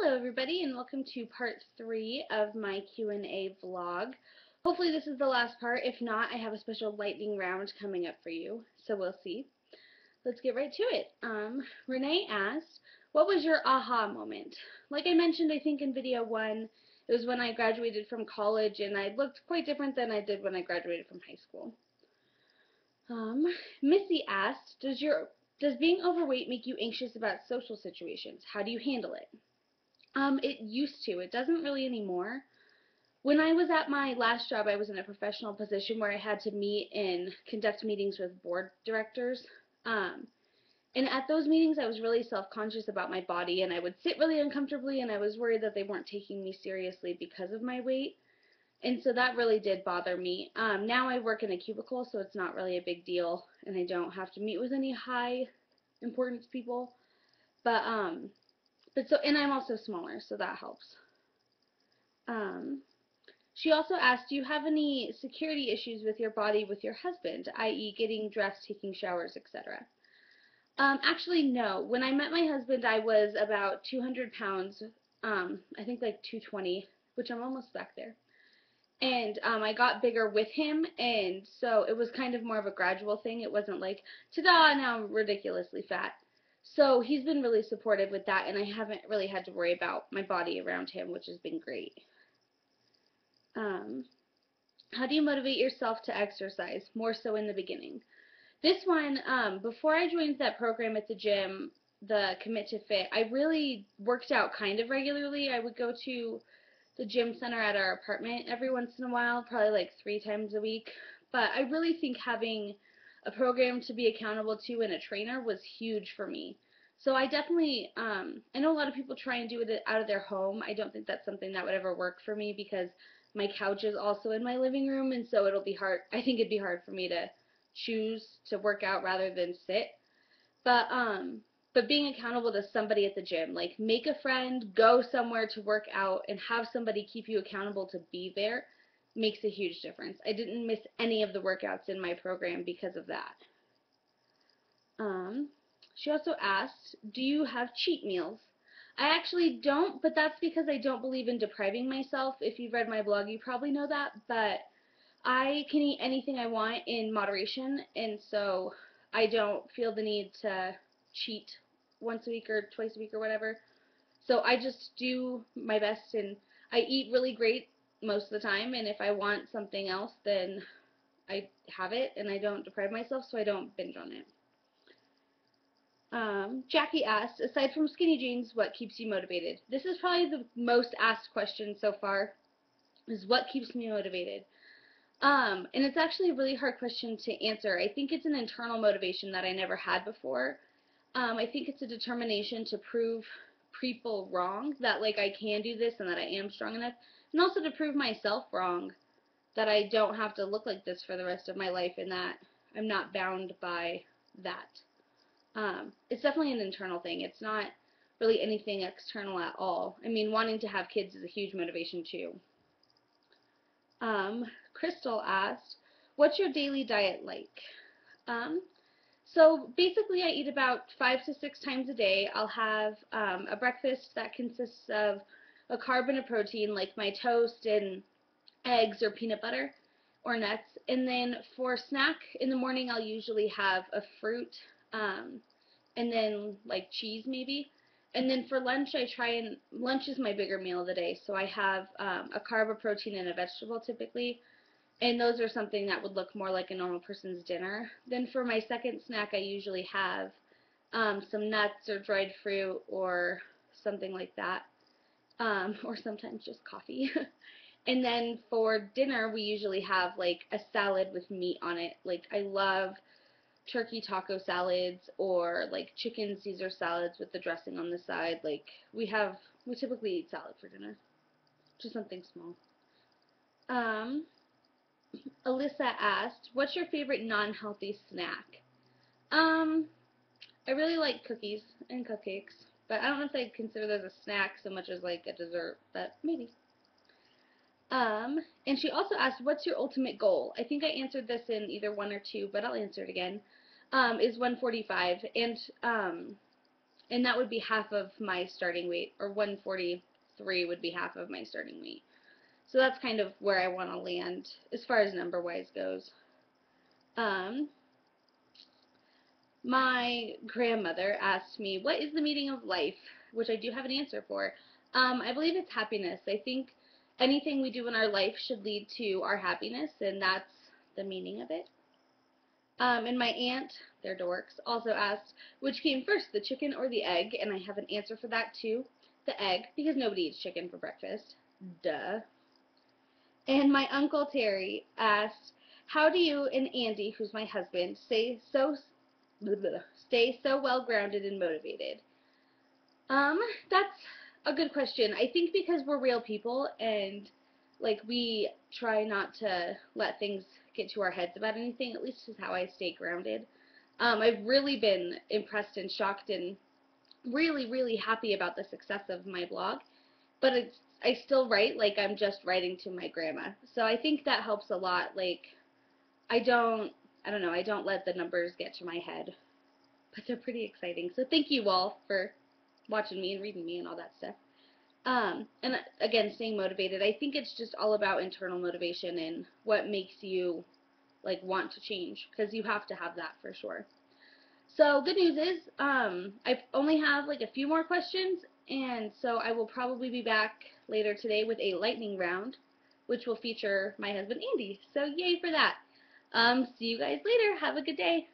Hello everybody and welcome to part 3 of my Q&A vlog. Hopefully this is the last part. If not, I have a special lightning round coming up for you, so we'll see. Let's get right to it. Renee asked, what was your aha moment? Like I mentioned, I think in video 1, it was when I graduated from college and I looked quite different than I did when I graduated from high school. Missy asked, does being overweight make you anxious about social situations? How do you handle it? It used to. It doesn't really anymore. When I was at my last job, I was in a professional position where I had to meet and conduct meetings with board directors. And at those meetings, I was really self-conscious about my body, and I would sit really uncomfortably, and I was worried that they weren't taking me seriously because of my weight. And so that really did bother me. Now I work in a cubicle, so it's not really a big deal, and I don't have to meet with any high importance people. And I'm also smaller, so that helps. She also asked, do you have any security issues with your body with your husband, i.e. getting dressed, taking showers, etc.? Actually, no. When I met my husband, I was about 200 pounds, I think like 220, which I'm almost back there. And I got bigger with him, and so it was kind of more of a gradual thing. It wasn't like, ta-da, now I'm ridiculously fat. So he's been really supportive with that, and I haven't really had to worry about my body around him, which has been great. How do you motivate yourself to exercise, more so in the beginning? This one, before I joined that program at the gym, the Commit to Fit, I really worked out kind of regularly. I would go to the gym center at our apartment every once in a while, probably like 3 times a week. But I really think having a program to be accountable to and a trainer was huge for me. So I definitely, I know a lot of people try and do it out of their home. I don't think that's something that would ever work for me because my couch is also in my living room, and so it'll be hard. I think it'd be hard for me to choose to work out rather than sit. But being accountable to somebody at the gym, like make a friend, go somewhere to work out, and have somebody keep you accountable to be there makes a huge difference. I didn't miss any of the workouts in my program because of that. She also asked, do you have cheat meals? I actually don't, but that's because I don't believe in depriving myself. If you've read my blog, you probably know that, but I can eat anything I want in moderation, and so I don't feel the need to cheat once a week or twice a week or whatever. So I just do my best, and I eat really great most of the time, and if I want something else, then I have it, and I don't deprive myself, so I don't binge on it. Jackie asked, aside from skinny jeans, what keeps you motivated? This is probably the most asked question so far, is what keeps me motivated? And it's actually a really hard question to answer. I think it's an internal motivation that I never had before. I think it's a determination to prove people wrong, that like I can do this and that I am strong enough, and also to prove myself wrong, that I don't have to look like this for the rest of my life and that I'm not bound by that. It's definitely an internal thing. It's not really anything external at all. I mean, wanting to have kids is a huge motivation too. Crystal asked, what's your daily diet like? So basically I eat about 5 to 6 times a day. I'll have a breakfast that consists of a carb and a protein, like my toast and eggs or peanut butter or nuts. And then for snack in the morning, I'll usually have a fruit and then like cheese maybe. And then for lunch, lunch is my bigger meal of the day. So I have a carb, a protein, and a vegetable typically. And those are something that would look more like a normal person's dinner. Then for my second snack, I usually have some nuts or dried fruit or something like that. Or sometimes just coffee. And then for dinner, we usually have like a salad with meat on it. Like I love turkey taco salads or like chicken Caesar salads with the dressing on the side. Like we typically eat salad for dinner. Just something small. Alyssa asked, what's your favorite non-healthy snack? I really like cookies and cupcakes, but I don't know if I'd consider those a snack so much as like a dessert, but maybe. And she also asked, what's your ultimate goal? I think I answered this in either 1 or 2, but I'll answer it again. Is 145. And And that would be half of my starting weight, or 143 would be half of my starting weight. So that's kind of where I want to land as far as number-wise goes. Um, my grandmother asked me, what is the meaning of life? Which I do have an answer for. I believe it's happiness. I think anything we do in our life should lead to our happiness, and that's the meaning of it. And my aunt, they're dorks, also asked, which came first, the chicken or the egg? And I have an answer for that too. The egg, because nobody eats chicken for breakfast. Duh. And my Uncle Terry asked, how do you and Andy, who's my husband, stay so well grounded and motivated? Um, that's a good question. I think because we're real people and like we try not to let things get to our heads about anything, at least is how I stay grounded. I've really been impressed and shocked and really, really happy about the success of my blog, but I still write like I'm just writing to my grandma. So I think that helps a lot. Like I don't I don't know, I don't let the numbers get to my head, but they're pretty exciting. So thank you all for watching me and reading me and all that stuff. And again, staying motivated. I think it's just all about internal motivation and what makes you like want to change, because you have to have that for sure. So good news is, I only have like a few more questions, and so I will probably be back later today with a lightning round, which will feature my husband Andy. So yay for that. See you guys later. Have a good day.